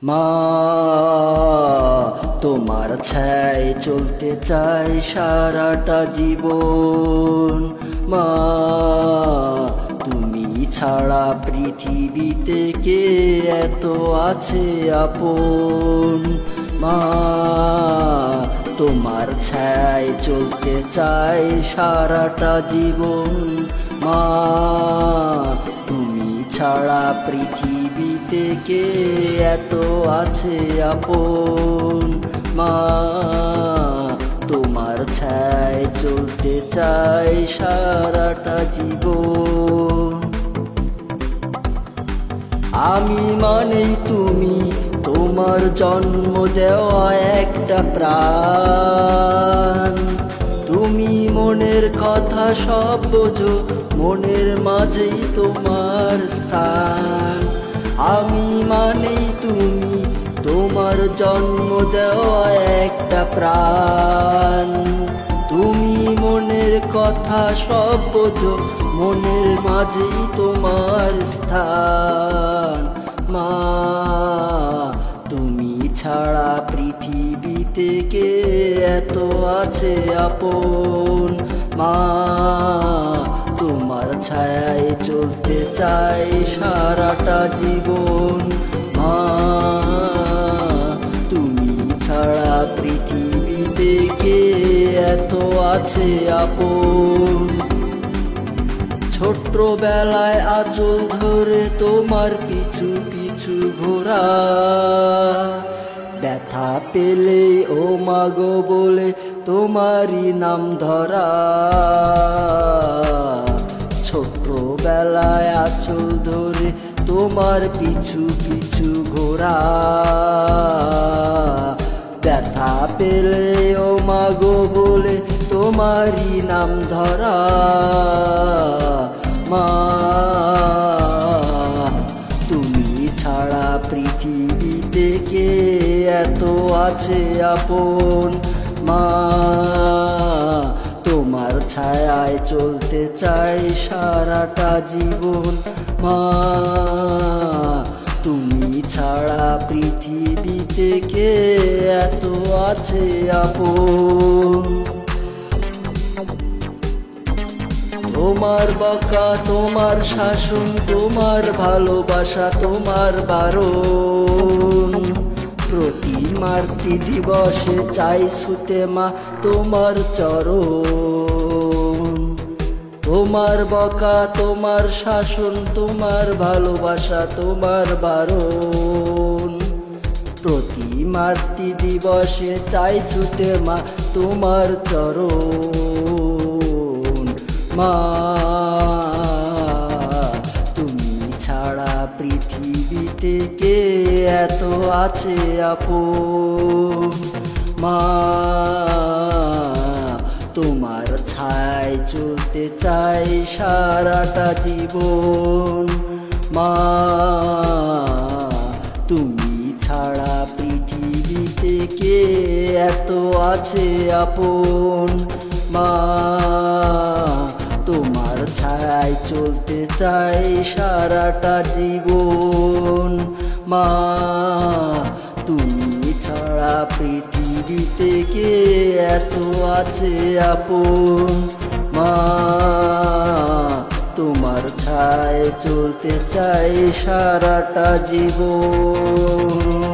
মা তোমার ছায় চলতে চাই সারাটা জীবন। মা তুমি ছাড়া পৃথিবীতে কে এত আছে আপন। মা তোমার ছায় চলতে চাই সারাটা জীবন। মা তুমি ছাড়া পৃথিবীতে কে এত আছে আপন। মা তোমার ছায় চলতে চাই সারাটা জীবন। আমি মানেই তুমি, তোমার জন্ম দেওয়া একটা প্রাণ। তুমি মনের কথা সব বোঝো, মনের মাঝেই তোমার স্থান। আমি মানেই তুমি, তোমার জন্ম দেওয়া একটা প্রাণ। তুমি মনের কথা সব বোঝো, মনের মাঝেই তোমার স্থান। মা তুমি ছাড়া পৃথিবীতে কে এত আছে আপন। মা তোমার ছায়ায় চলতে চাই সারাটা জীবন। মা তুমি ছাড়া পৃথিবীতে কে এত আছে আপন। ছোট্টবেলায় আঁচল ধরে তোমার পিছু পিছু ঘোরা, ব্যথা পেলে ও মাগো বলে তোমারই নাম ধরা। ছোট্টবেলায় আঁচল ধরে তোমার পিছু পিছু ঘোরা, ব্যথা পেলে ও মাগো বলে তোমারই নাম ধরা। মা তুমি ছাড়া পৃথিবীতে কে এত আছে আপন। মা তোমার ছায়ায় চলতে চাই সারাটা জীবন। মা তুমি ছাড়া পৃথিবীতে কে এত আছে আপন। তোমার বকা, তোমার শাসন, তোমার ভালোবাসা, তোমার বারণ। প্রতি মাতৃ দিবসে চাই ছুতে মা তোমার চরণ। তোমার বকা, তোমার শাসন, তোমার ভালোবাসা, তোমার বারণ। প্রতি মাতৃ দিবসে চাই ছুতে মা তোমার চরণ। মা তুমি ছাড়া পৃথিবীতে কে এত আছে আপন। মা তোমার ছায় চলতে চাই সারাটা জীবন। মা তুমি ছাড়া পৃথিবীতে কে এত আছে আপন। মা তোমার ছায় চলতে চাই সারাটা জীবন। মা তুমি ছাড়া পৃথিবীতে কে এত আছে আপন। মা তোমার ছায় চলতে চাই সারাটা জীবন।